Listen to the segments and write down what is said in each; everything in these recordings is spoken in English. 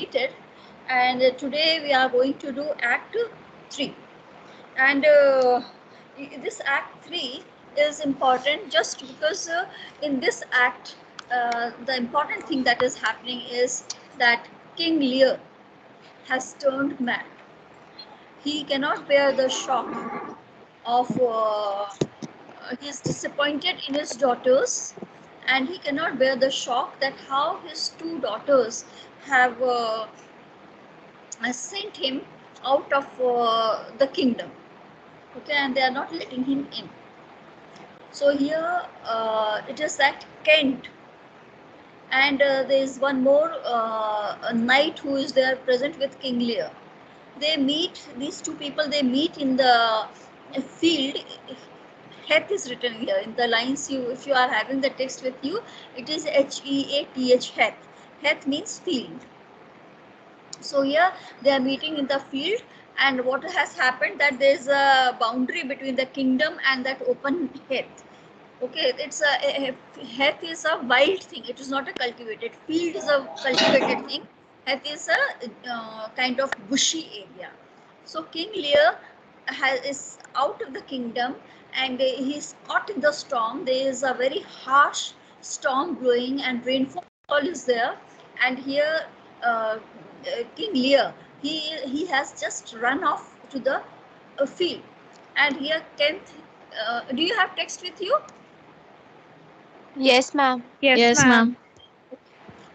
completed, and today we are going to do Act 3. And this Act 3 is important just because in this act, the important thing that is happening is that King Lear has turned mad. He cannot bear the shock of he is disappointed in his daughters, and he cannot bear the shock that how his two daughters have sent him out of the kingdom. Okay, and they are not letting him in. So here it is that Kent, and there is one more a knight who is there present with King Lear. They meet, these two people, they meet in the field. Heth is written here in the lines. You, if you are having the text with you, it is Heath. Heth. Heth means field. So here they are meeting in the field, and what has happened that there is a boundary between the kingdom and that open heath. Okay, it's a heath is a wild thing. It is not a cultivated. Field is a cultivated thing. Heath is a kind of bushy area. So King Lear is out of the kingdom, and he is caught in the storm. There is a very harsh storm blowing, and rainfall is there. And here King Lear, he has just run off to the field. And here Kent, do you have text with you? Yes, ma'am. Yes, Yes, ma'am. ma'am.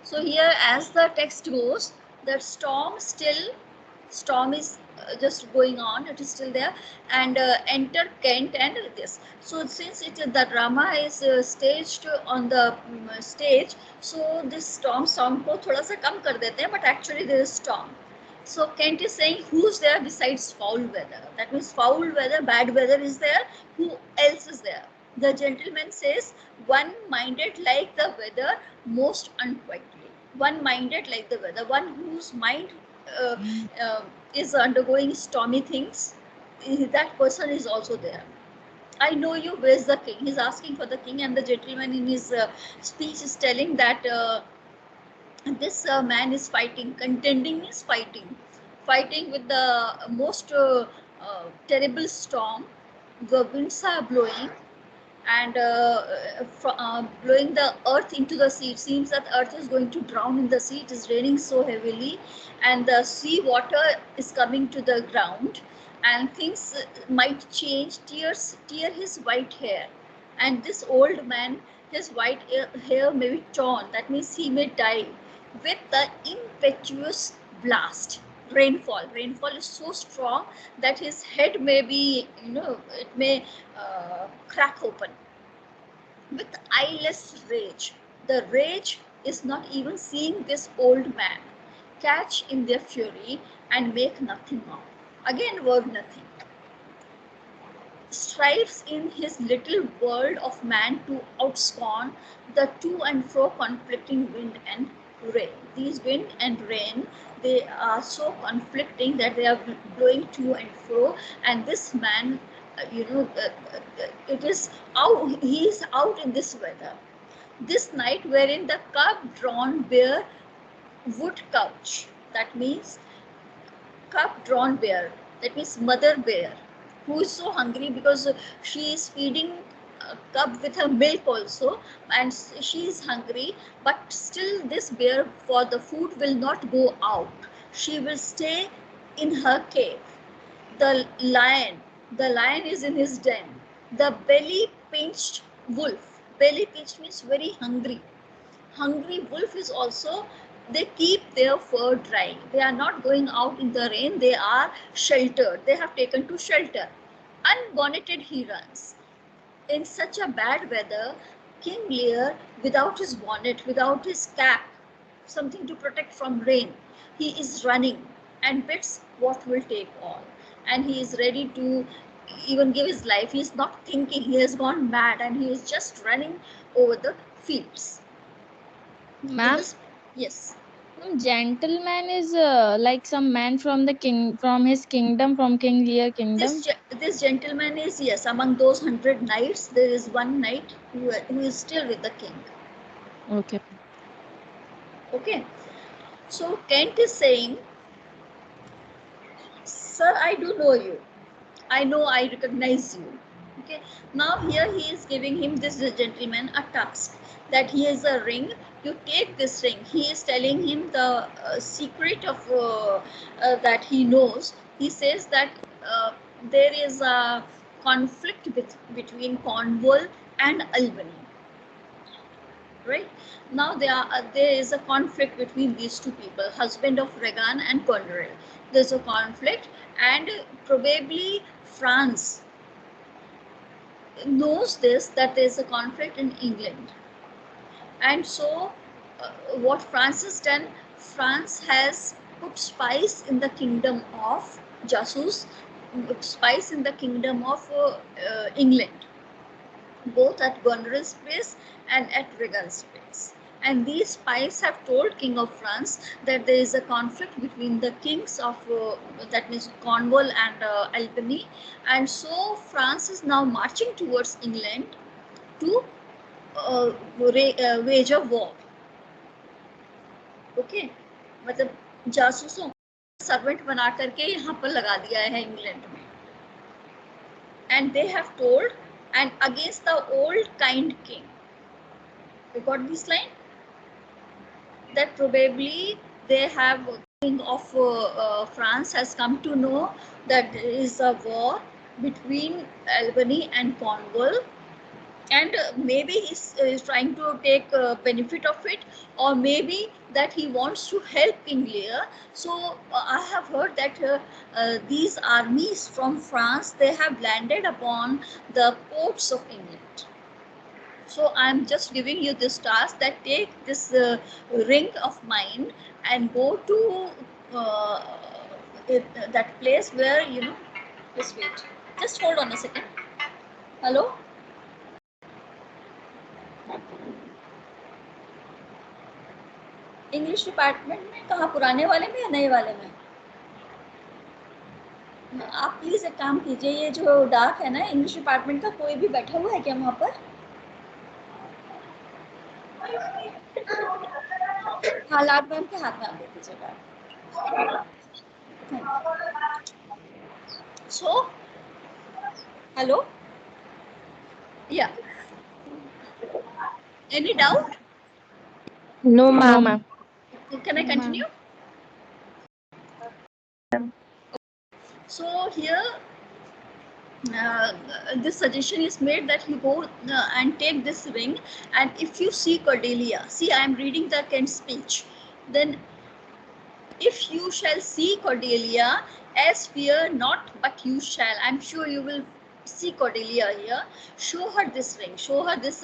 So here, as the text goes, the storm is just going on. It is still there, and enter Kent and this. So since the drama is staged on the stage, so this storm को थोड़ा सा कम कर देते हैं, but actually there is storm. So Kent is saying, who's there besides foul weather? That means foul weather, bad weather is there. Who else is there? The gentleman says, one minded like the weather, most unquietly. One minded like the weather, one whose mind uh, uh, is undergoing stormy things. That person is also there. I know you, where's the king? He's asking for the king, and the gentleman in his speech is telling that this man is fighting, contending is fighting, fighting with the most terrible storm. The winds are blowing, and blowing the earth into the sea. It seems that earth is going to drown in the sea. It is raining so heavily, and the sea water is coming to the ground, and things might change. Tear his white hair, and this old man, his white hair may be torn. That means he may die with the impetuous blast. Rainfall is so strong that his head may be, it may crack open with eyeless rage. The rage is not even seeing this old man catch in their fury and make nothing of. Again, word nothing. Strives in his little world of man to outspan the to and fro conflicting wind and rain. These wind and rain, they are so conflicting that they are blowing to and fro, and this man, it is out, he is out in this weather. This night wherein the cub drawn bear would couch, that means cub drawn bear, that means mother bear, who is so hungry because she is feeding a cub with her milk also, and she is hungry, but still this bear for the food will not go out. She will stay in her cave. The lion is in his den. The belly pinched wolf, belly pinched means very hungry wolf is also, they keep their fur dry. They are not going out in the rain. They are sheltered. They have taken to shelter. Unbonneted he runs. In such a bad weather, King Lear, without his bonnet, without his cap, something to protect from rain, he is running and bets what will take all. And he is ready to even give his life. He is not thinking. He has gone mad, and he is just running over the fields. In Ma'am, this, yes, gentleman is like some man from the king, from his kingdom, from King Lear kingdom. this gentleman is, yes, among those 100 knights. There is one knight who is still with the king. Okay. Okay, So Kent is saying, sir, I do know you. I know, I recognize you. Okay. Now here he is giving him, this gentleman, a task, that he has a ring. You take this ring. He is telling him the secret of that he knows. He says that there is a conflict between Cornwall and Albany. Right now, there is a conflict between these two people, husband of Regan and Goneril. There's a conflict, and probably France knows this, that there's a conflict in England. And so what France has done, France has put spies in the kingdom of Jasus, spies in the kingdom of England, both at Goneril's place and at Regan's place. And these spies have told King of France that there is a conflict between the kings of, that means Cornwall and Albany. And so France is now marching towards England to wage a war. Okay, मतलब जासूसों servant बना करके यहाँ पर लगा दिया है England में. And they have told, and against the old kind king. You got this line? That probably they have, king of France has come to know that there is a war between Albany and Cornwall, and maybe he's trying to take benefit of it, or maybe that he wants to help King Lear. So I have heard that these armies from France, they have landed upon the ports of England. So I'm just giving you this task, that take this ring of mine and go to that place where, you know, just wait, just hold on a second. Hello? English department में कहाँ, पुराने वाले में या नए वाले में? आप प्लीज एक काम कीजिए, ये जो डाक है ना, इंग्लिश डिपार्टमेंट का कोई भी बैठा हुआ है क्या वहाँ पर? हाँ, लाड मैम के हाथ में आप दे दीजिएगा. सो हेलो, या any doubt? No, No, ma'am. ma'am. Can I continue? So here this suggestion is made that you go and take this ring, and if you see Cordelia, see, I am reading the Kent speech, then if you shall see Cordelia, as fear not, but you shall. I'm sure you will see Cordelia here. Show her this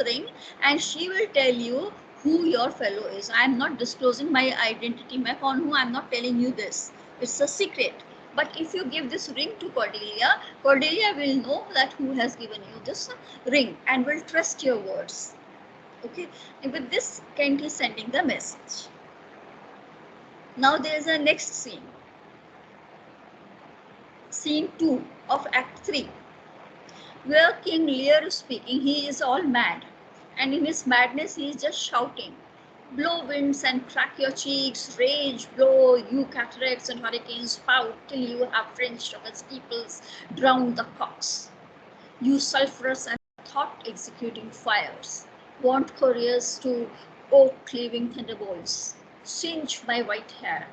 ring, and she will tell you who your fellow is. I'm not disclosing my identity. मैं कौन हूँ? I'm not telling you this. It's a secret. But if you give this ring to Cordelia, Cordelia will know that who has given you this ring and will trust your words. Okay. And with this, Kent is sending the message. Now there is a next scene. Scene 2 of Act 3, where King Lear is speaking. He is all mad, and in his madness he is just shouting, blow winds and crack your cheeks, rage, blow, you cataracts and hurricanes, pout till you have fringed of the steeples, drown the cocks. You sulphurous and thought-executing fires, want couriers to oak-cleaving thunderbolts, singe my white hair,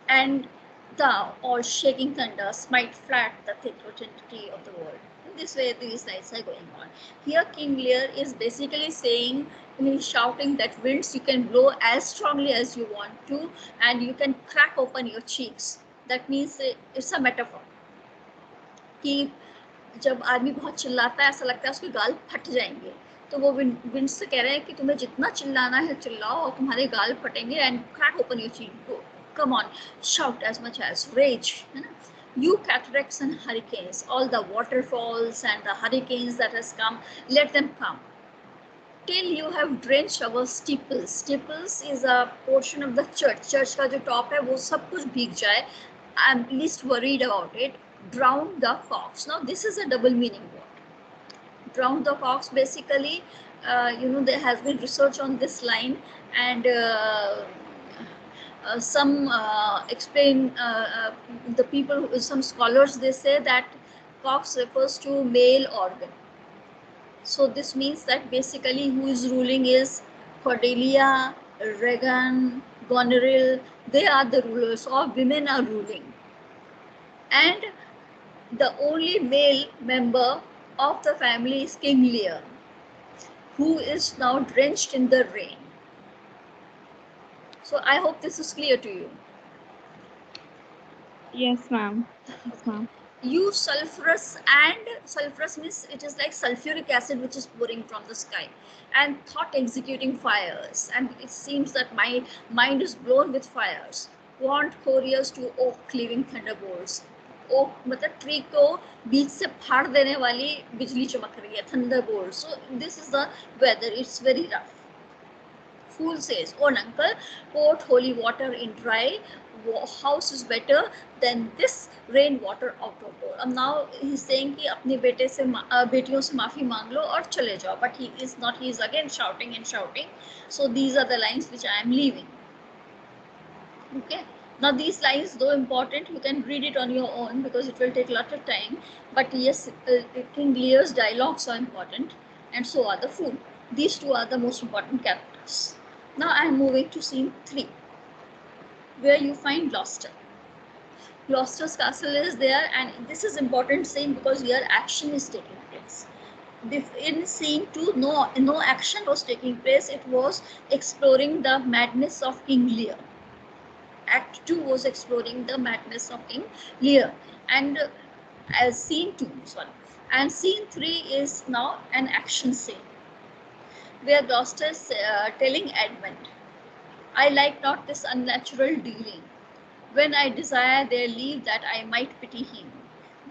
and thou, all shaking thunder, smite flat the thick rotundity of the world. In this way, these lines are going on. Here, King Lear is basically saying, he's shouting that winds you can blow as strongly as you want to, and you can crack open your cheeks. That means it's a metaphor. कि जब आदमी बहुत चिल्लाता है, ऐसा लगता है उसके गाल फट जाएंगे, तो वो विंड से कह रहे हैं कि तुम्हें जितना चिल्लाना है चिल्लाओ और तुम्हारे गाल फटेंगे, and crack open your cheek, come on, shout as much as rage, है ना? You cataracts and hurricanes, all the waterfalls and the hurricanes that has come, let them come till you have drenched our steeples. Steeples is a portion of the church. Church का जो top है वो सब कुछ भीग जाए. I'm least worried about it. Drown the cocks. Now this is a double meaning word. Drown the cocks, basically, you know, there has been research on this line, and some explain the people, some scholars, they say that cox refers to male organ. So this means that basically who is ruling is Cordelia, Regan, Goneril. They are the rulers, or women are ruling. And the only male member of the family is King Lear, who is now drenched in the rain. So I hope this is clear to you. Yes, ma'am. Yes, ma'am. Use sulfurous, and sulfurous means it is like sulfuric acid which is pouring from the sky, and thought executing fires, and it seems that my mind is blown with fires. Want couriers to oak cleaving thunderbolts. Oak मतलब tree को बीच से फाड़ देने वाली बिजली चमक रही है, thunderbolt. So this is the weather, it's very rough. Fool says, "Oh, uncle, pour holy water in dry house is better than this rainwater out of door." अब now he's saying कि अपने बेटे से बेटियों से माफी मांग लो और चले जाओ. But he is not. He is again shouting and shouting. So these are the lines which I am leaving. Okay. Now these lines, though important, you can read it on your own because it will take a lot of time. But yes, King Lear's dialogues are important, and so are the Fool. These two are the most important characters. Now I am moving to scene 3, where you find Gloucester. Gloucester's castle is there, and this is important scene because here action is taking place. In scene 2, no action was taking place. It was exploring the madness of King Lear. Act 2 was exploring the madness of King Lear, and as scene 2, and scene 3 is now an action scene, where Gloucester is telling Edmund, "I like not this unnatural dealing. When I desire their leave that I might pity him,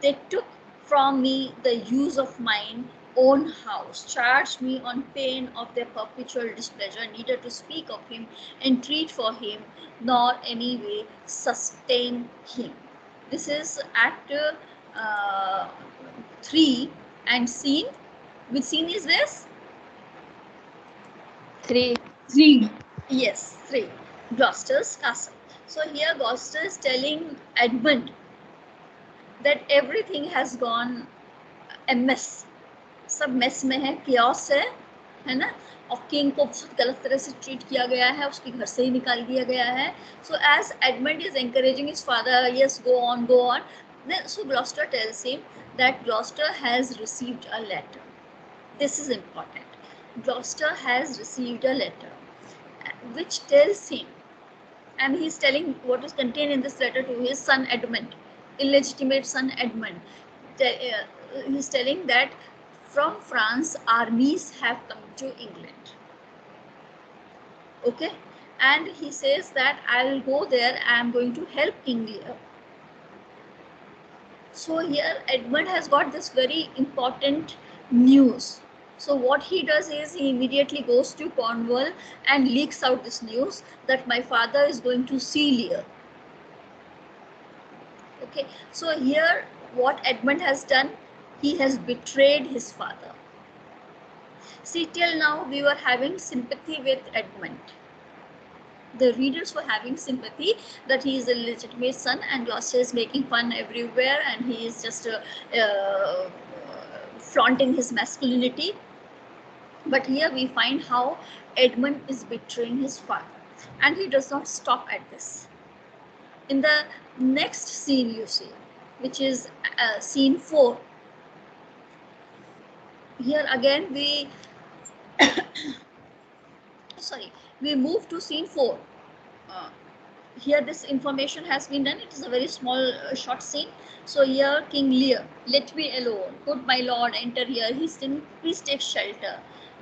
they took from me the use of mine own house, charged me on pain of their perpetual displeasure, neither to speak of him, entreat for him, nor any way sustain him." This is Act 3, and scene. Which scene is this? 3. 3. Yes, 3. Gloucester's castle. So here Gloucester is telling Edmund that everything has gone a mess. सब mess में है, chaos है ना, और king को बहुत गलत तरह से ट्रीट किया गया है, उसके घर से ही निकाल दिया गया है. So as Edmund is encouraging his father, yes, go on, go on. Then so Gloucester tells him that Gloucester has received a letter. This is important. Gloucester has received a letter which tells him, and he's telling what is contained in this letter to his son Edmund, illegitimate son Edmund. He's telling that from France armies have come to England. Okay, and he says that I'll go there, I am going to help King Lear. So here Edmund has got this very important news. So what he does is he immediately goes to Cornwall and leaks out this news that my father is going to see Lear. Okay, so here what Edmund has done, he has betrayed his father. See, till now we were having sympathy with Edmund. The readers were having sympathy that he is a legitimate son, and Gloucester is making fun everywhere, and he is just flaunting his masculinity. But here we find how Edmund is betraying his father, and he does not stop at this. In the next scene you see, which is scene 4, here again we we move to scene 4. Here this information has been done. It is a very small short scene. So here King Lear, "Let me alone, good my lord, enter here." He's saying, "Please take shelter."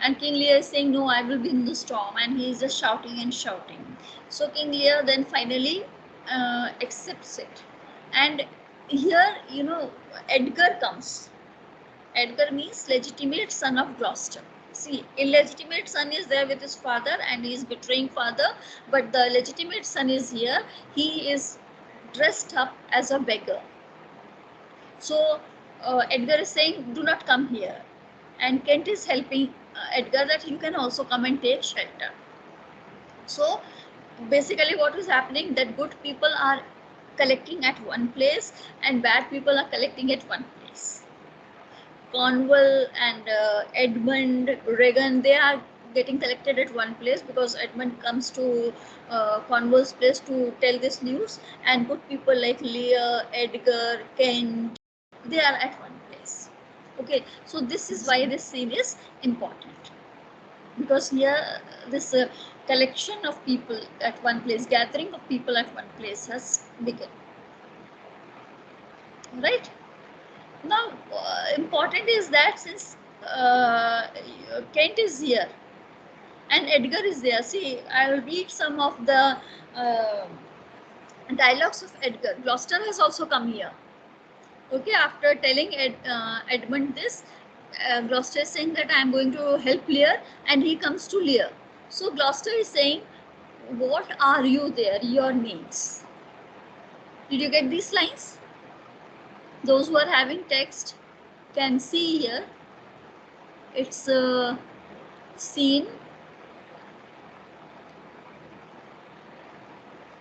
And King Lear is saying, "No, I will be in the storm." And he is just shouting and shouting. So King Lear then finally accepts it. And here, you know, Edgar comes. Edgar means legitimate son of Gloucester. See, illegitimate son is there with his father and he is betraying father, but the legitimate son is here. He is dressed up as a beggar. So Edgar is saying, "Do not come here." And Kent is helping Edgar that you can also come and take shelter. So basically what is happening, that good people are collecting at one place and bad people are collecting at one place. Cornwall and Edmund, Regan, they are getting collected at one place because Edmund comes to Cornwall's place to tell this news, and good people like Lear, Edgar, Kent, they are at one place. Okay, so this is why this scene is important, because here this collection of people at one place, gathering of people at one place has begun. Right? Now, important is that since Kent is here and Edgar is there, see, I will read some of the dialogues of Edgar. Gloucester has also come here. Okay, after telling Edmund this, Gloucester is saying that I am going to help Lear, and he comes to Lear. So Gloucester is saying, what are you there? Your names. Did you get these lines? Those who are having text can see here. It's a scene.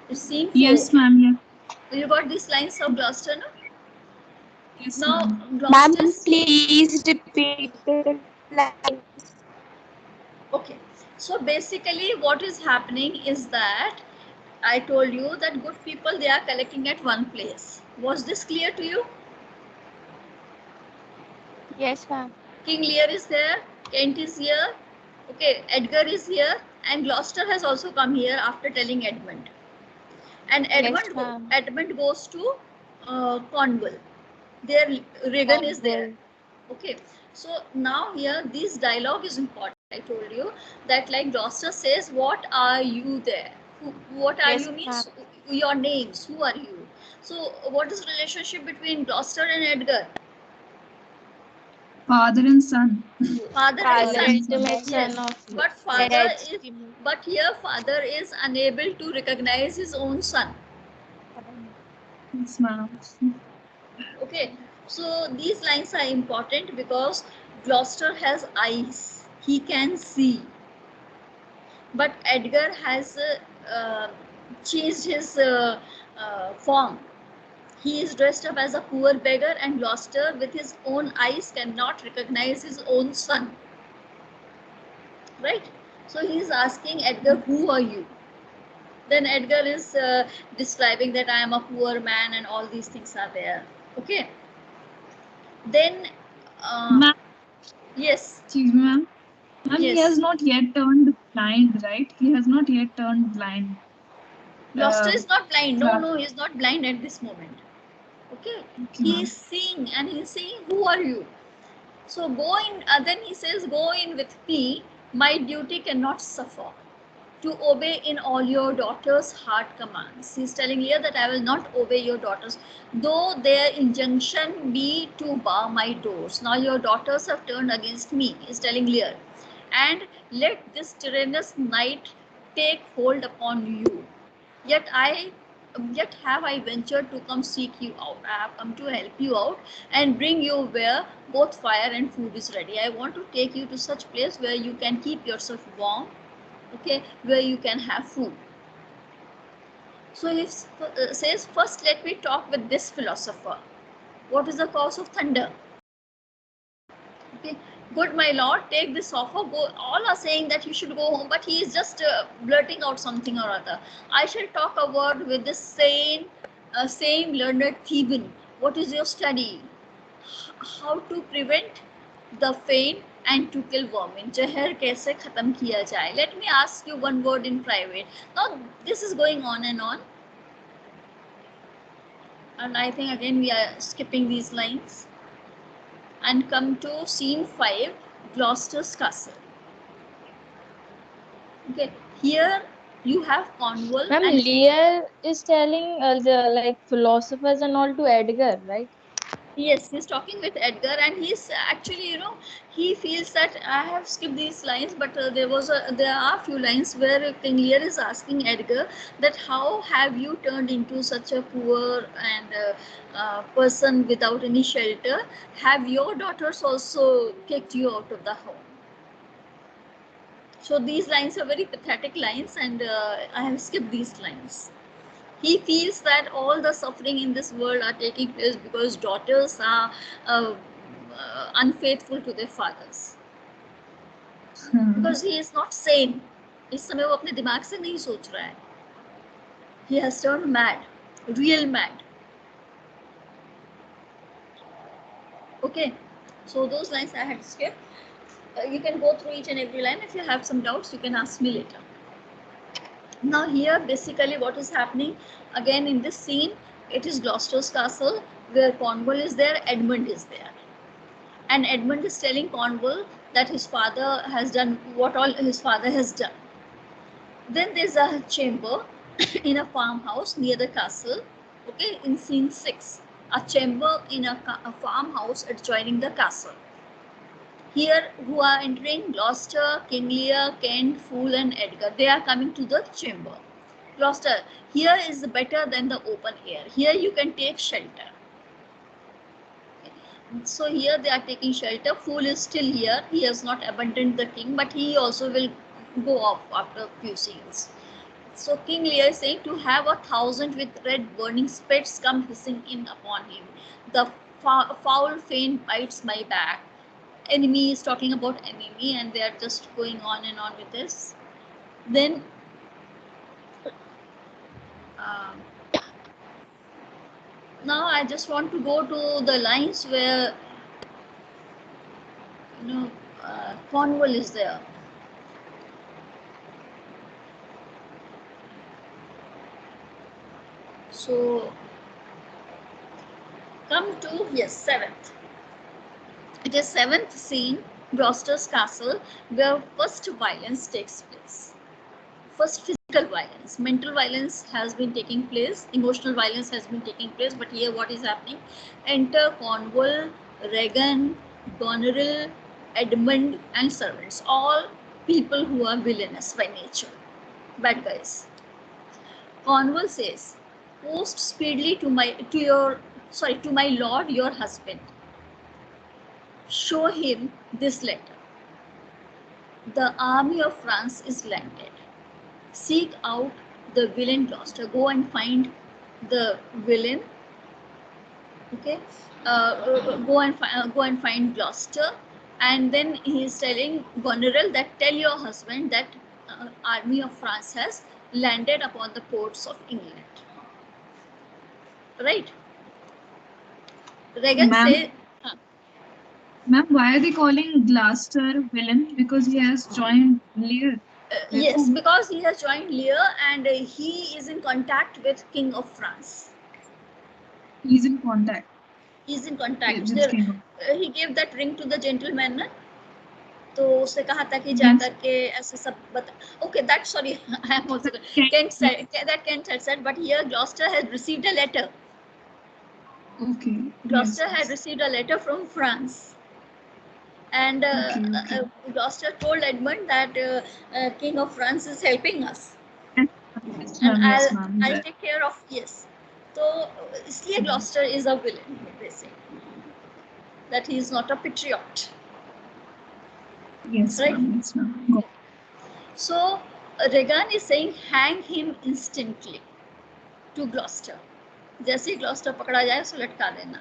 It's scene 4. Yes, ma'am. Yeah. You got these lines of Gloucester, no? Yes, Now, ma'am. Ma'am, Gloucester's... please repeat the lines. Okay, so basically what is happening is that I told you that good people, they are collecting at one place. Was this clear to you? Yes, ma'am. King Lear is there, Kent is here, okay, Edgar is here, and Gloucester has also come here after telling Edmund. And Yes, ma'am. Edmund goes to Cornwall. There Regan is there. Okay, so now here this dialogue is important. I told you that, like, Gloucester says, what are you there? What are Yes, you means ma'am. your names. Who are you? So what is the relationship between Gloucester and Edgar? Father and son. Father and Father son. and Legitimate Yes, son of but father Dad's is, but here father is unable to recognize his own son. Yes, ma'am. Okay, so these lines are important because Gloucester has eyes, he can see, but Edgar has changed his form. He is dressed up as a poor beggar, and Gloucester, with his own eyes, cannot recognize his own son. Right? So he is asking Edgar, who are you? Then Edgar is describing that I am a poor man and all these things are there. Okay. Then, Ma'am, yes. excuse me, ma'am. Ma'am, he Yes. has not yet turned blind, right? He has not yet turned blind. Gloucester is not blind. Yeah. No, he is not blind at this moment. Okay. Okay, He ma'am. is seeing, and he is saying, who are you? So go in, then he says, go in with me. My duty cannot suffer. To obey in all your daughter's heart commands. He's telling Lear that I will not obey your daughters, though their injunction be to bar my doors. Now your daughters have turned against me, he's telling Lear, and let this tyrannous night take hold upon you. Yet have I ventured to come seek you out. I have come to help you out and bring you where both fire and food is ready. I want to take you to such place where you can keep yourself warm, okay, where you can have food. So he says, first let me talk with this philosopher. What is the cause of thunder? Okay, good my lord, take this offer. Go. All are saying that you should go home, but he is just blurting out something or other. I shall talk a word with this same learned Theban. What is your study? How to prevent the faint and to kill vermin. जहर कैसे खत्म किया जाए? Let me ask you one word in private. Now this is going on, and I think again we are skipping these lines and come to scene 5, Gloucester's castle. Okay, here you have Cornwall. Ma'am, And Lear is telling the like philosophers and all to Edgar, right? yes, he's talking with Edgar, and he's actually, he feels that I have skipped these lines, but there are few lines where King Lear is asking Edgar that how have you turned into such a poor and person without any shelter? Have your daughters also kicked you out of the home? So these lines are very pathetic lines, and I have skipped these lines. He feels that all the suffering in this world are taking place because daughters are unfaithful to their fathers. Because he is not sane. इस समय वो अपने दिमाग से नहीं सोच रहा है. He has turned mad, real mad. Okay, so those lines I had skipped. You can go through each and every line. If you have some doubts, you can ask me later. Now here, basically what is happening, again in this scene, it is Gloucester's castle where Cornwall is there, Edmund is there. And Edmund is telling Cornwall that his father has done what all his father has done. Then there's a chamber in a farmhouse near the castle, okay, in scene 6. A chamber in a farmhouse adjoining the castle. Here, who are entering? Gloucester, King Lear, Kent, Fool, and Edgar. They are coming to the chamber. Gloucester, here is better than the open air. Here you can take shelter. So here they are taking shelter. Fool is still here. He has not abandoned the king, but he also will go off after a few scenes. So King Lear is saying to have 1,000 with red burning spits come hissing in upon him. The foul fiend bites my back. Enemy is talking about enemy, and they are just going on and on with this. Then now I just want to go to the lines where Cornwall is there. So come to, yes, 7th. It is 7th scene, Gloucester's castle, where first violence takes place. First physical violence, mental violence has been taking place, emotional violence has been taking place, but here what is happening? Enter Cornwall, Regan, Goneril, Edmund, and servants, all people who are villainous by nature, bad guys. Cornwall says, post speedily to my lord your husband. Show him this letter. The army of France is landed. Seek out the villain Gloucester. Go and find the villain. Okay, go and find Gloucester, and then he is telling Goneril that tell your husband that army of France has landed upon the ports of England. Right? Regan says. Ma'am, why are they calling Gloucester villain? Because he has joined Lear. Yes, because he has joined Lear, and he is in contact with King of France. He's in contact. He's in contact. He gave that ring to the gentleman, na? तो उसने कहा था कि जा करके ऐसे सब बता. Okay, that sorry, I am also Kent had said, but here Gloucester had received a letter. Okay. Gloucester had received a letter from France. And Gloucester told Edmund that King of France is helping us, and I'll take care of. Yes, so इसलिए Gloucester is a villain, they say that he is not a patriot. Yes, right. Yes, ma'am. So Regan is saying hang him instantly to Gloucester. जैसे ही Gloucester पकड़ा जाए उसको लटका देना.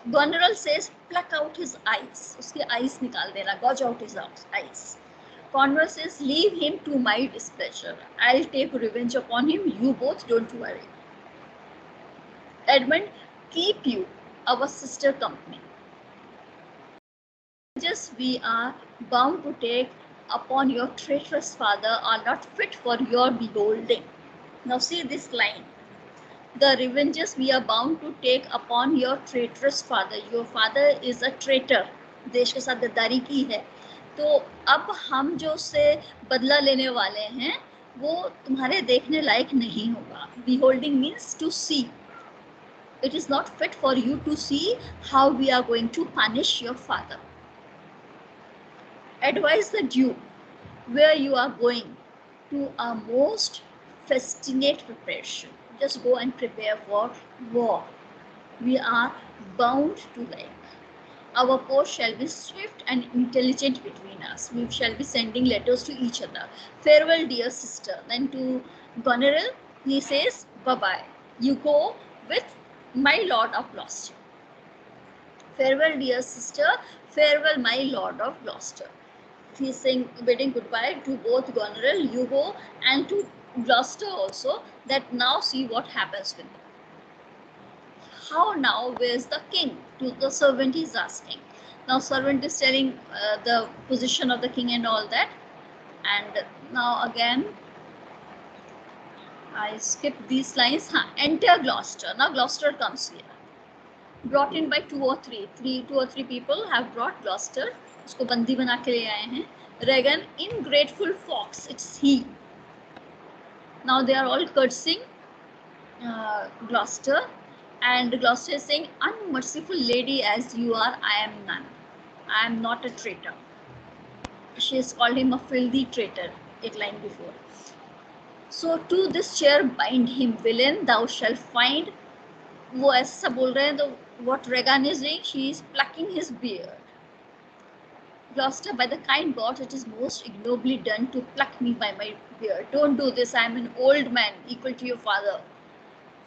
Goneril says, pluck out his eyes. उसके eyes निकाल देना. Gouge out his eyes. Cornwall says, leave him to my displeasure. I'll take revenge upon him. You both don't worry. Edmund, keep you, our sister company. Just we are bound to take upon your traitorous father are not fit for your beholding. Now see this line. The revenges we are bound to take upon your traitorous father. Your father is a traitor. देश के साथ गद्दारी की है. तो अब हम जो उससे बदला लेने वाले हैं वो तुम्हारे देखने लायक नहीं होगा. Beholding means to see. It is not fit for you to see how we are going to punish your father. Advise the Duke where you are going to a most festinate preparation. Just go and prepare for war. We are bound to like. Our post shall be swift and intelligent between us. We shall be sending letters to each other. Farewell, dear sister. Then to Goneril, he says, bye-bye. You go with my lord of Gloucester. Farewell, dear sister. Farewell, my lord of Gloucester. He's saying, bidding goodbye to both Goneril, Hugo, and to Gloucester also, that now see what happens with them. How now? Where's the king? To the servant he's asking. Now servant is telling the position of the king and all that. And now again, I skip these lines. Enter Gloucester. Now Gloucester comes here. Brought in by two or three people have brought Gloucester. उसको बंदी बना के ले आए हैं. Regan, ingrateful fox, it's he. Now they are all cursing Gloucester. And Gloucester is saying, unmerciful lady as you are, I am none. I am not a traitor. She has called him a filthy traitor, एक line before. So to this chair bind him, villain, thou shalt find. वो ऐसा बोल रहे हैं तो what Regan is doing, she is plucking his beard. Gloucester, by the kind God, it is most ignobly done to pluck me by my beard. Don't do this, I am an old man, equal to your father.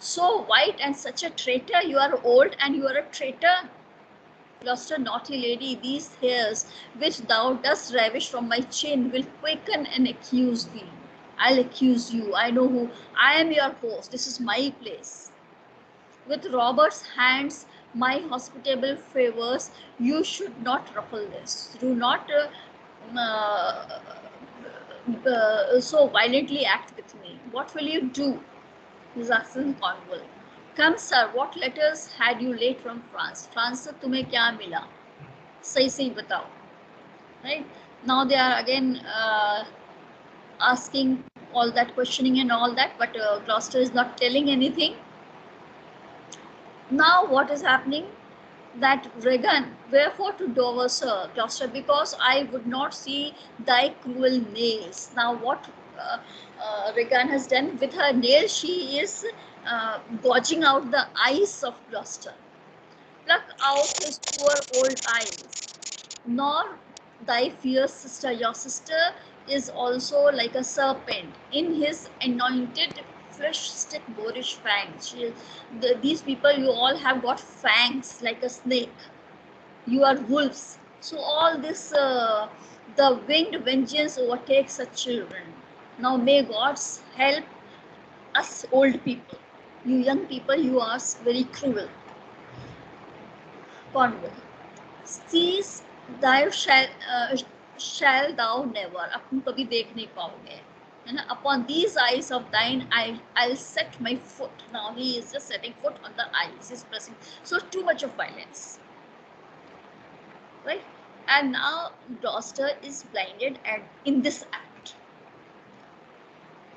So white and such a traitor, you are old and you are a traitor. Gloucester, naughty lady, these hairs which thou dost ravish from my chin will quicken and accuse thee. I'll accuse you. I know who. I am your host. This is my place. With Robert's hands, my hospitable favors, you should not ruffle this. Do not so violently act with me. What will you do? He's asking Cornwall. Come, sir, what letters had you late from France? France से तुम्हें क्या मिला? सही सही बताओ. Right? Now they are again asking all that, questioning and all that, but Gloucester is not telling anything. Now what is happening? That Regan, wherefore to Dover, sir, Gloucester, because I would not see thy cruel nails. Now what Regan has done with her nails, she is gouging out the eyes of Gloucester. Pluck out his poor old eyes. Nor thy fierce sister, your sister is also like a serpent in his anointed flesh stick boorish fangs. These people, you all have got fangs like a snake. You are wolves. So all this, the winged vengeance overtakes such children. Now may God's help us old people. You young people, you are very cruel. Cornwall. Cease thou shall thou never. अब तुम कभी देख नहीं पाओगे. है ना? Upon these eyes of thine, I'll set my foot. Now he is just setting foot on the eyes. He's pressing. So too much of violence. Right? And now Gloucester is blinded and in this act.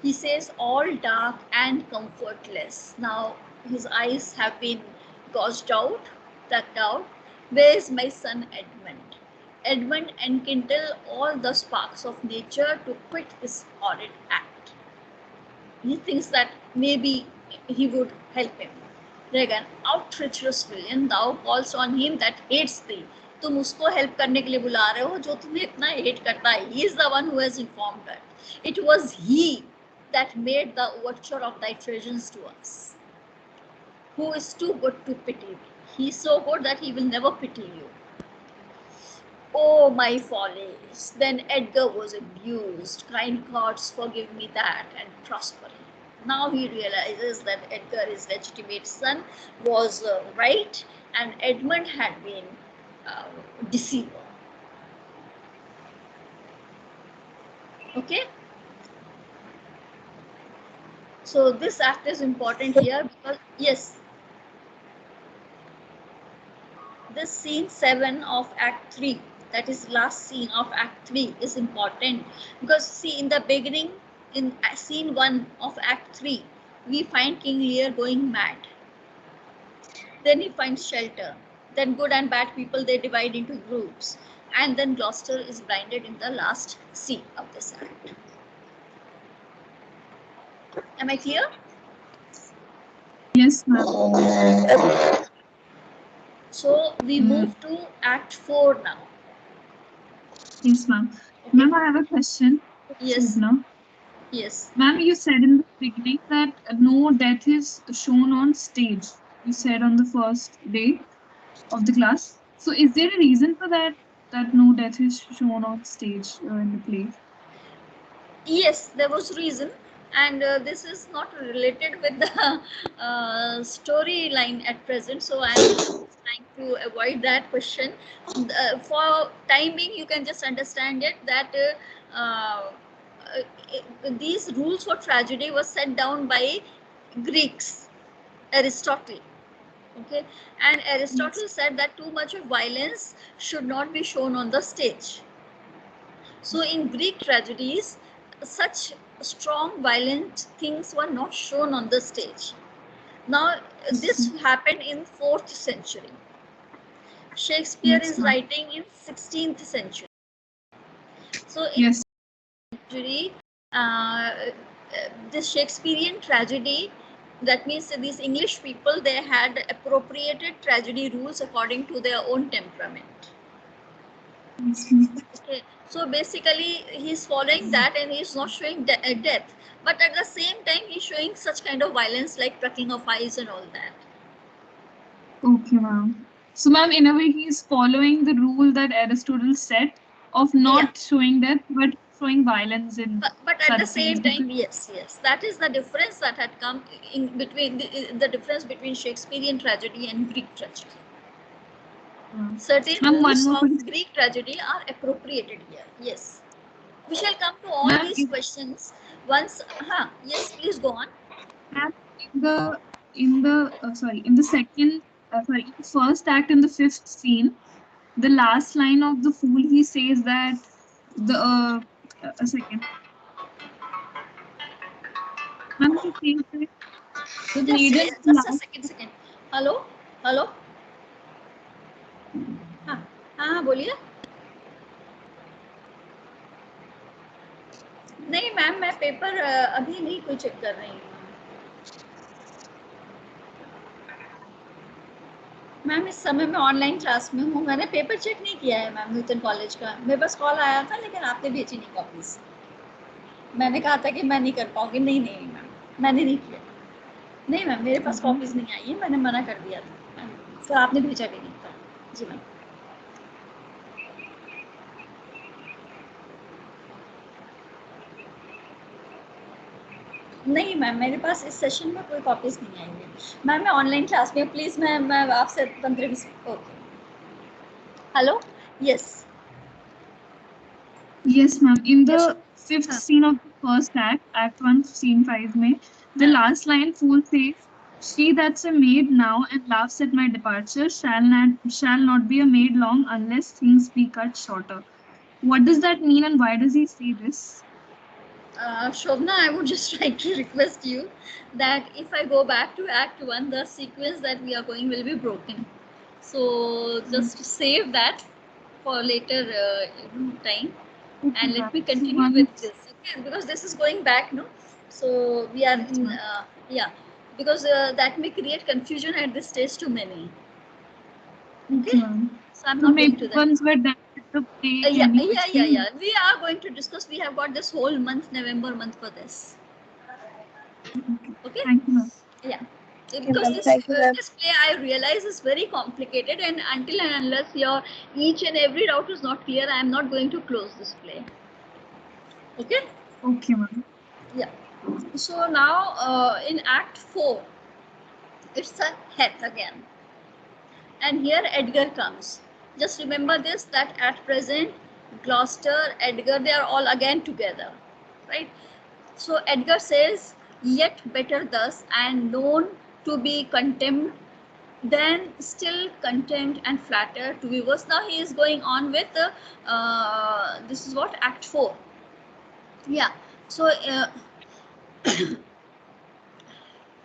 He says all dark and comfortless. Now his eyes have been gouged out, plucked out. Where is my son Edmund? Edmund enkindle all the sparks of nature to quit this horrid act. He thinks that maybe he would help him. Regan, out treacherous villain, thou calls on him that hates thee. तुम उसको help करने के लिए बुला रहे हो जो तुम्हें इतना hate करता है. He is the one who has informed her. It was he that made the overture of thy treasons to us. Who is too good to pity thee. He is so good that he will never pity you. Oh, my follies. Then Edgar was abused. Kind gods, forgive me that and prosper him. Now he realizes that Edgar, his legitimate son, was right and Edmund had been deceiver. Okay? So this act is important here because, yes, this scene 7 of Act 3, that is last scene of Act 3, is important because see, in the beginning, in scene 1 of Act 3, we find King Lear going mad. Then he finds shelter. Then good and bad people, they divide into groups. And then Gloucester is blinded in the last scene of this act. Am I clear? Yes, ma'am. So we move to Act 4 now. Yes, ma'am. Okay. Ma'am, I have a question. Yes. Shobna. Yes. Ma'am, you said in the beginning that no death is shown on stage. You said on the first day of the class. So, is there a reason for that? That no death is shown on stage in the play? Yes, there was reason, and this is not related with the storyline at present. So I'm just trying to avoid that question. For time being, you can just understand it that these rules for tragedy were set down by Greeks, Aristotle. Okay, and Aristotle said that too much of violence should not be shown on the stage. So in Greek tragedies, such strong, violent things were not shown on the stage. Now, this happened in 4th century. Shakespeare Yes, is ma'am. writing in 16th century. So in Yes. tragedy, this Shakespearean tragedy, that means these English people, they had appropriated tragedy rules according to their own temperament. Yes, ma'am. Okay, so basically he's following that and he's not showing death, but at the same time he's showing such kind of violence like plucking of eyes and all that. Okay, ma'am. So, ma'am, in a way, he's following the rule that Aristotle set of not showing death, but showing violence in But at the such scenes. same time, yes, that is the difference that had come in between the difference between Shakespearean tragedy and Greek tragedy. Certain Ma'am, one rules more of question. Greek tragedy are appropriated here. Yes, we shall come to all these questions once. Yes, please go on. Ma'am, in the second in the first act, in the fifth scene, the last line of the fool, he says that the a second. Ma'am, he says that the maiden just a second. Hello. हाँ बोलिए. नहीं ma'am, मैं paper अभी नहीं कोई check कर रही हूँ. मैम इस समय मैं ऑनलाइन क्लास में हूँ, मैंने पेपर चेक नहीं किया है मैम न्यूटन कॉलेज का. मेरे पास कॉल आया था लेकिन आपने भेजी नहीं कॉपीज. मैंने कहा था कि मैं नहीं कर पाऊंगी. नहीं मैम, मैंने नहीं किया. नहीं मैम, मेरे पास कॉपीज नहीं आई है, मैंने मना कर दिया था, तो आपने भेजा भी नहीं था. जी मैम. नहीं मैम, मेरे पास इस सेशन में कोई कॉपीज नहीं आई है मैम. मैं ऑनलाइन क्लास में, प्लीज मैं आपसे 15-20. Okay. Hello. Yes. Yes, ma'am. In the fifth scene of the first act, Act 1, Scene 5, the last line, fool says, "She that's a maid now and laughs at my departure shall not be a maid long unless things be cut shorter." What does that mean, and why does he say this? Shobna, I would just like to request you that if I go back to Act 1, the sequence that we are going will be broken. So just save that for later time. And let me continue with this, okay? Because this is going back, no? So we are in, because that may create confusion at this stage to many. Okay? So I'm not going to that. Once we're done with the play, Yeah. We are going to discuss. We have got this whole month, November month, for this. Okay? Thank you, ma'am. Yeah. Because this play, I realize, is very complicated, and until and unless your each and every doubt is not clear, I am not going to close this play. Okay? Okay, ma'am. Yeah. So now in Act 4, it's a Heth again. And here Edgar comes. Just remember this, that at present, Gloucester, Edgar, they are all again together. Right? So Edgar says, "Yet better thus, and known to be contemned, then still contemned and flattered to be worse." Now he is going on with this is what, Act 4. Yeah. So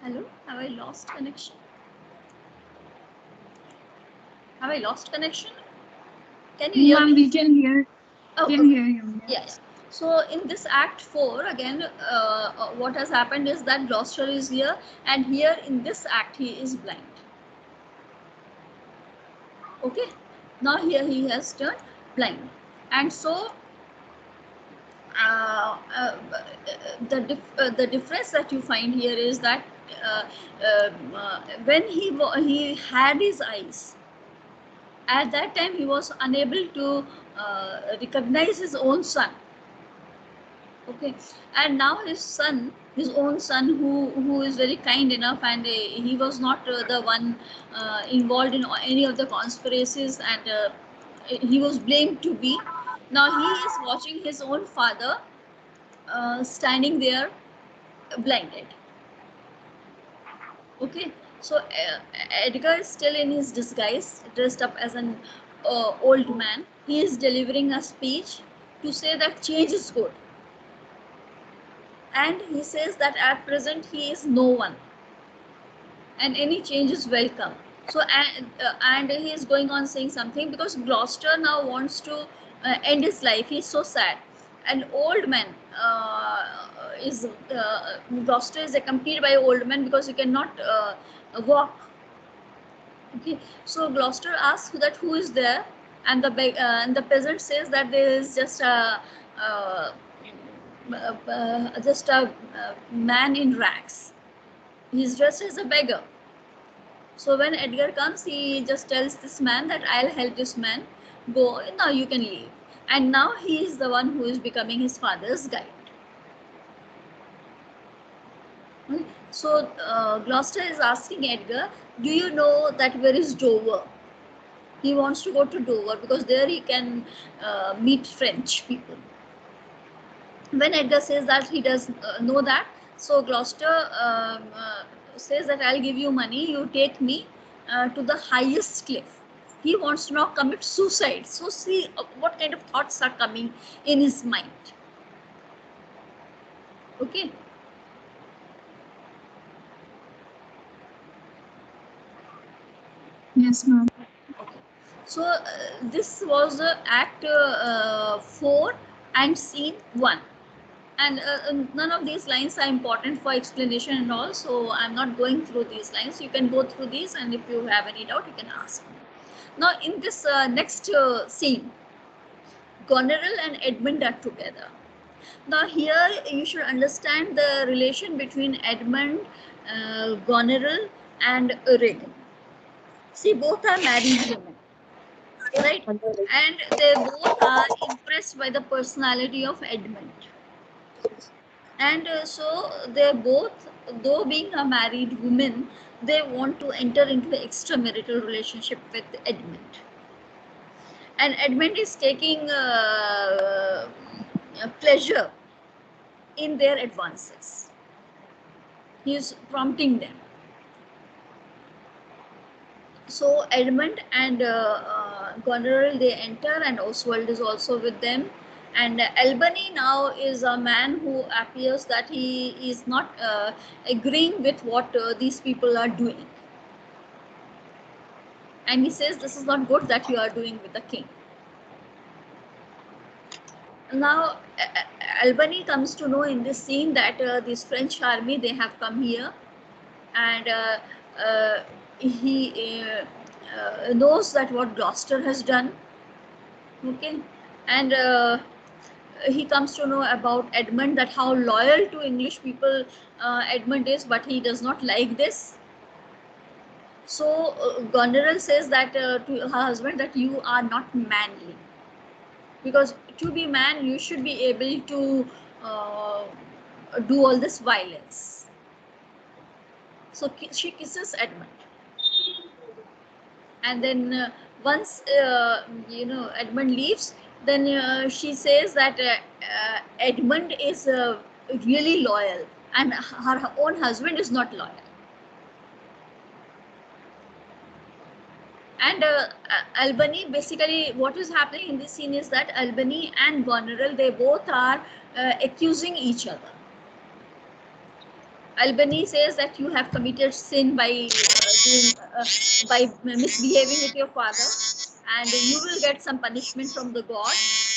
hello, have I lost connection? Have I lost connection? Can you hear me? We can hear. Can hear you. Yes. So in this Act 4, again, what has happened is that Gloucester is here, and here in this act he is blind. Okay, now here he has turned blind, and so the difference that you find here is that when he had his eyes, at that time he was unable to recognize his own son. Okay, and now his own son, who is very kind enough, and he was not the one involved in any of the conspiracies, and he was blamed to be. Now he is watching his own father standing there blinded. Okay, so Edgar is still in his disguise, dressed up as an old man. He is delivering a speech to say that change is good, and he says that at present he is no one, and any change is welcome. So and he is going on saying something, because Gloucester now wants to end his life. He's so sad. An old man is Gloucester is accompanied by old man because he cannot walk. Okay, so Gloucester asks that who is there, and the peasant says that there is just a man in rags. He's dressed as a beggar. So when Edgar comes, he just tells this man that I'll help this man. Go now, you can leave. And now he is the one who is becoming his father's guide. So Gloucester is asking Edgar, do you know that where is Dover? He wants to go to Dover because there he can meet French people. When Edgar says that he does know that, so Gloucester says that I'll give you money, you take me to the highest cliff. He wants to now commit suicide. So see what kind of thoughts are coming in his mind. Okay. Yes, ma'am. Okay. So this was Act 4 and Scene 1. And none of these lines are important for explanation and all, so I'm not going through these lines. You can go through these, and if you have any doubt, you can ask me. Now, in this next scene, Goneril and Edmund are together. Now, here you should understand the relation between Edmund, Goneril, and Regan. See, both are married women, right? And they both are impressed by the personality of Edmund. And so they both, though being a married woman, they want to enter into an extramarital relationship with Edmund. And Edmund is taking pleasure in their advances. He is prompting them. So Edmund and Goneril, they enter, and Oswald is also with them. And Albany now is a man who appears that he is not agreeing with what these people are doing. And he says, this is not good that you are doing with the king. Now, Albany comes to know in this scene that this French army, they have come here, and he knows that what Gloucester has done. Okay, and he comes to know about Edmund, that how loyal to English people Edmund is, but he does not like this. So Goneril says that to her husband that you are not manly, because to be man you should be able to do all this violence. So she kisses Edmund, and then once Edmund leaves, then she says that Edmund is really loyal, and her own husband is not loyal. And Albany, basically what is happening in this scene is that Albany and Goneril, they both are accusing each other. Albany says that you have committed sin by misbehaving with your father, and you will get some punishment from the god.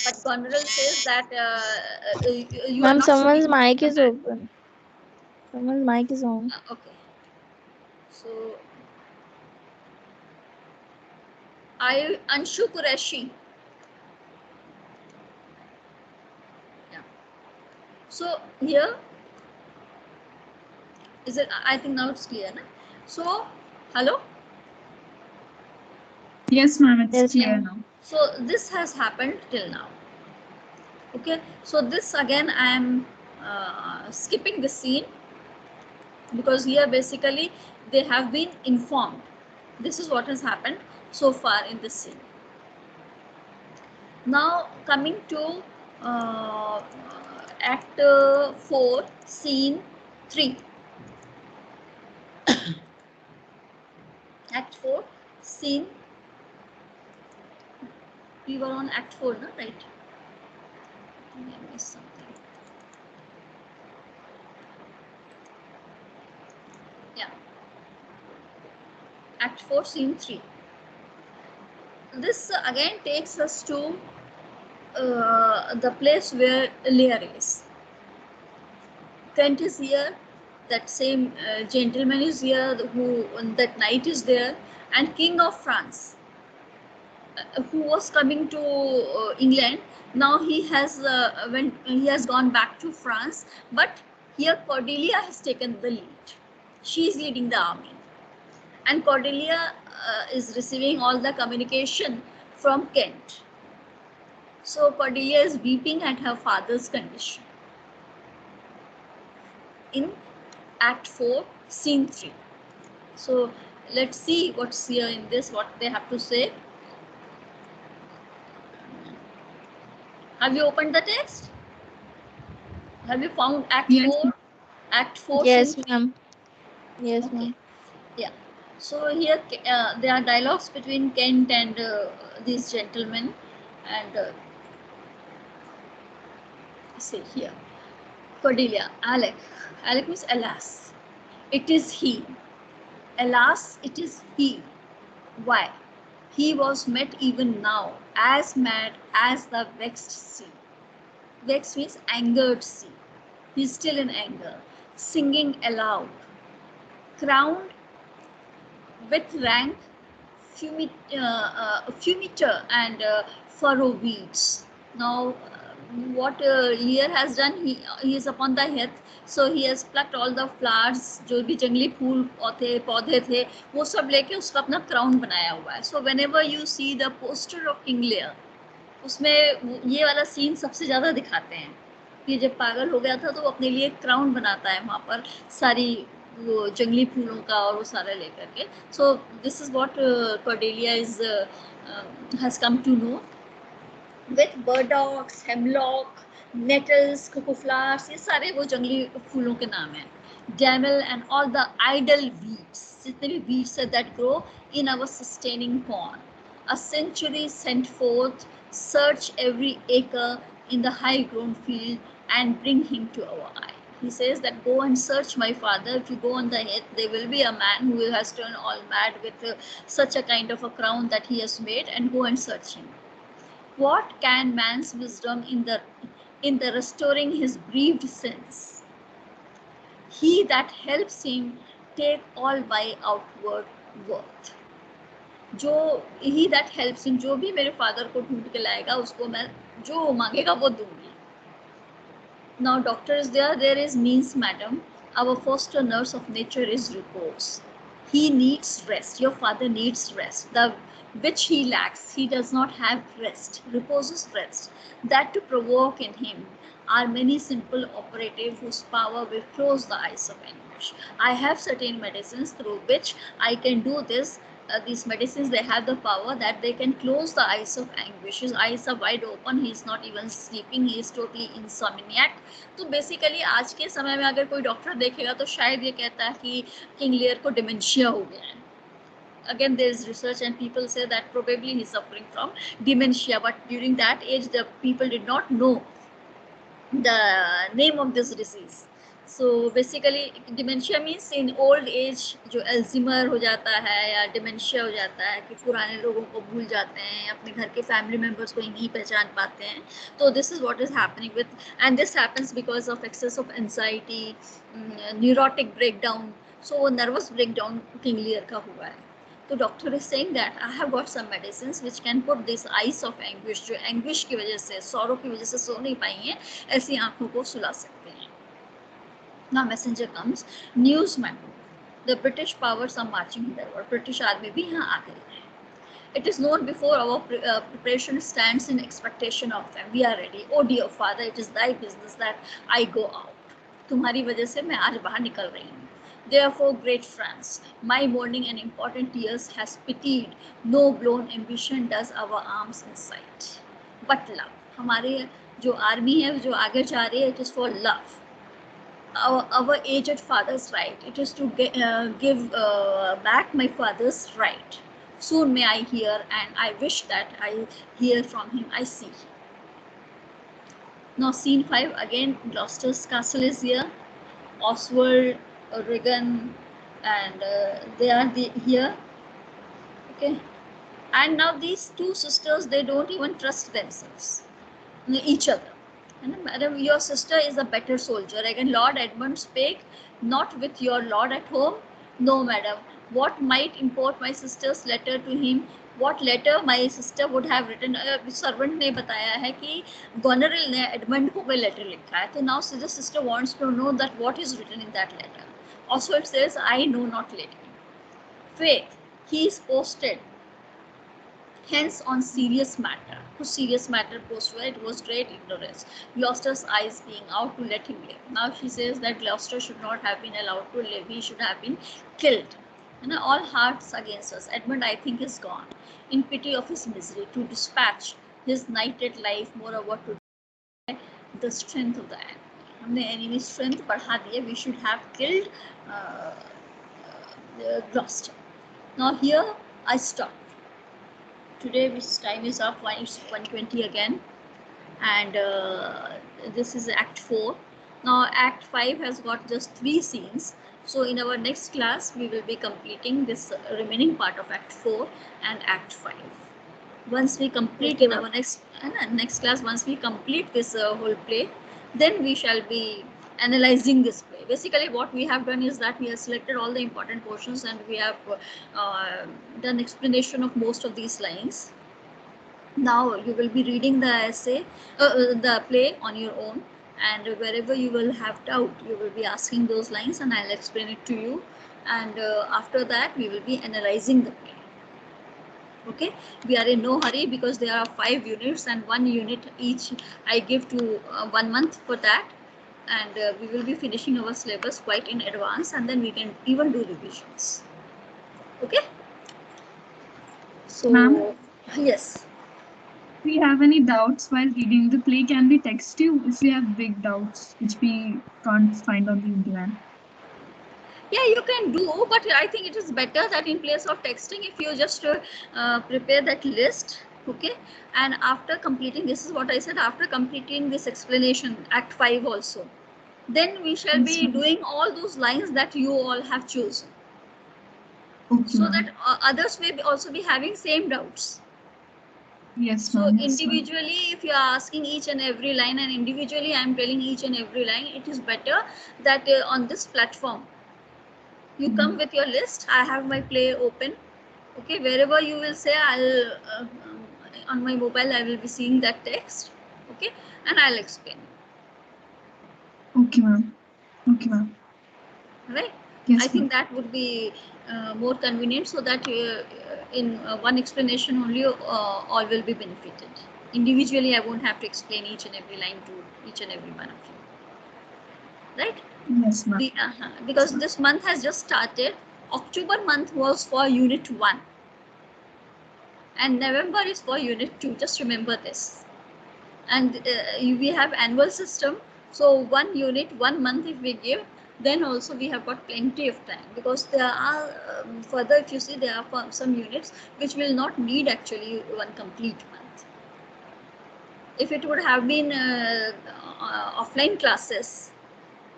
But Goneril says that you are Ma'am, not someone's speaking mic the is man. open. Someone's mic is on. Okay. So Anshu Qureshi. Yeah. So here is it? I think now it's clear, na? So hello. Yes, ma'am, it's Yes, clear ma'am. now. So this has happened till now. Okay. So this again I am skipping the scene because here basically they have been informed. This is what has happened so far in this scene. Now coming to Act 4, Scene 3. Act 4, Scene. We were on Act 4, no? Right? I missed something. Yeah. Act 4, Scene 3. This again takes us to the place where Lear is. Kent is here, that same gentleman is here, who that knight is there, and King of France, who was coming to England. Now he has when he has gone back to France, but here Cordelia has taken the lead. She is leading the army, and Cordelia is receiving all the communication from Kent. So Cordelia is weeping at her father's condition. In Act 4, Scene 3. So let's see what's here in this, what they have to say. Have you opened the text? Have you found Act Yes, 4? Act 4, Yes, Scene 3? ma'am. Yes, Okay. ma'am. Yeah. So here there are dialogues between Kent and these gentlemen, and say here, Cordelia, Alec. Alec means alas. It is he. Alas, it is he. Why? He was met even now, as mad as the vexed sea. Vexed means angered sea. He's still in anger, singing aloud. Crowned with rank, fumitor and furrow weeds. Now, what Lear has done, he is upon the heath, so he has plucked all the flowers, जो भी जंगली फूल पौधे थे, वो सब लेके उसका अपना क्राउन बनाया हुआ है. So whenever you see the poster of King Lear, उसमें ये वाला सीन सबसे ज़्यादा दिखाते हैं कि जब पागल हो गया था तो वो अपने लिए क्राउन बनाता है वहाँ पर सारी वो जंगली फूलों का और वो सारा लेकर के. So this is what Cordelia is has come to know. With burdocks, hemlock, nettles, cuckoo flowers, ये सारे वो जंगली फूलों के नाम हैं. Darnel and all the idle weeds, जितने भी वीड्स है that grow in our sustaining corn. A century sent forth, search every acre in the high-grown field and bring him to our eye. He says that go and search my father. If you go on the heath, there will be a man who has turned all mad with such a kind of a crown that he has made, and go and search him. What can man's wisdom in the restoring his grieved sense? He that helps him take all by outward worth. जो ही that helps him, जो भी मेरे father को ढूंढ के लाएगा उसको मैं जो मांगेगा वो दूंगी. Now doctor is there is means madam, our first nurse of nature is repose. He needs rest, your father needs rest, the which he lacks. He does not have rest. Repose is rest. That to provoke in him are many simple operatives whose power will close the eyes of anguish. I have certain medicines through which I can do this. These medicines, they have the power that they can close the eyes of anguish. His eyes are wide open. He is not even sleeping. He is totally insomniac. तो basically आज के समय में अगर कोई doctor देखेगा तो शायद ये कहता है कि किंग लियर को डिमेंशिया हो गया है. Again, there is research and people say that probably he's suffering from dementia, but during that age the people did not know the name of this disease. So basically dementia means in old age जो Alzheimer हो जाता है या dementia हो जाता है कि पुराने लोगों को भूल जाते हैं, अपने घर के फैमिली मेम्बर्स को ही नहीं पहचान पाते हैं. तो this is what is happening with, and this happens because of excess of anxiety, neurotic breakdown. So वो nervous breakdown किंग लियर का हुआ है. तो doctor is saying that I have got some medicines which can put this eyes of anguish, जो anguish की वजह से, सौरों की वजह से सो नहीं पाई हैं, ऐसी आंखों को सुला सकते हैं. Now messenger comes, news man, the British powers are marching there, और ब्रिटिश आर्मी भी यहाँ आ गई है. It is known before our preparation stands in expectation of them. We are ready. Oh dear Father, it is thy business that I go out. तुम्हारी वजह से मैं आज बाहर निकल रही हूँ. Therefore, great France, my mourning and important tears has pitied. No blown ambition does our arms incite. But love, हमारे जो आर्मी है जो आगे जा रही है, it is for love. Our aged father's right. It is to give back my father's right. Soon may I hear, and I wish that I hear from him. I see. Now scene 5 again. Gloucester's castle is here. Oswald, Regan, and they are here. Okay. And now these two sisters, they don't even trust themselves, each other. Madam, your sister is a better soldier. Again, Lord Edmund spake, not with your lord at home. No, madam. What might import my sister's letter to him? What letter my sister would have written? Servant ने बताया है कि Goneril ने Edmund को कोई letter लिखा है. तो now the sister wants to know that what is written in that letter. Oswald says, I know not letter. Faith, he is posted. Hence on serious matter. To serious matter posted, it was great ignorance. Gloucester's eyes being out to let him live. Now she says that Gloucester should not have been allowed to live. He should have been killed. And all hearts against us. Edmund, I think, is gone. In pity of his misery, to dispatch his knighted life, moreover to the strength of the enemy. हमने enemy strength बढ़ा दिया. We should have killed Gloucester. Now here I stop. Today which time is up, 120 again, and this is act 4. Now act 5 has got just 3 scenes, so in our next class we will be completing this remaining part of act 4 and act 5. Once we complete in our next class, once we complete this whole play, then we shall be analyzing this play. Basically what we have done is that we have selected all the important portions and we have done explanation of most of these lines. Now you will be reading the essay, the play on your own, and wherever you will have doubt, you will be asking those lines and I'll explain it to you, and after that we will be analyzing the play. Okay, we are in no hurry because there are 5 units and 1 unit each I give to 1 month for that, and we will be finishing our syllabus quite in advance, and then we can even do revisions. Okay, so yes, If we have any doubts while reading the play, can we text you if we have big doubts which we can't find on the internet? yeah, you can do, but I think it is better that in place of texting, if you just prepare that list. Okay, and after completing, this is what I said, after completing this explanation, act 5 also, then we shall be doing all those lines that you all have chosen. Okay, so that others may also be having same doubts. Yes, so ma'am. individually, if you are asking each and every line, and individually I am telling each and every line, it is better that on this platform you come with your list. I have my play open. Okay, wherever you will say, I'll on my mobile I will be seeing that text. Okay, and I'll explain. Okay, ma'am. Okay, ma'am. Right? Yes, I think that would be more convenient, so that in one explanation only all will be benefited. Individually, I won't have to explain each and every line to each and every one of you. Right? Yes, ma'am. Because this month has just started. October month was for unit 1. And November is for unit 2. Just remember this. And we have annual system. So 1 unit, 1 month if we give, then also we have got plenty of time, because there are further, if you see, there are some units which will not need actually 1 complete month. If it would have been offline classes,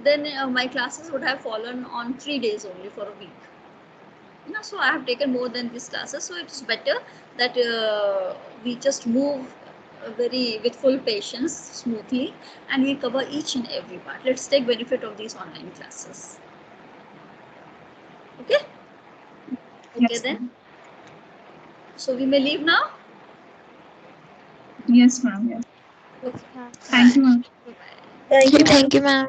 then my classes would have fallen on 3 days only for a week. So I have taken more than these classes, so it's better that we just move with full patience, smoothly, and we cover each and every part. Let's take benefit of these online classes. Okay? Okay, yes, then. So we may leave now. Yes, ma'am. Yes. Okay. Thank you, ma'am. Bye. Thank you, ma'am.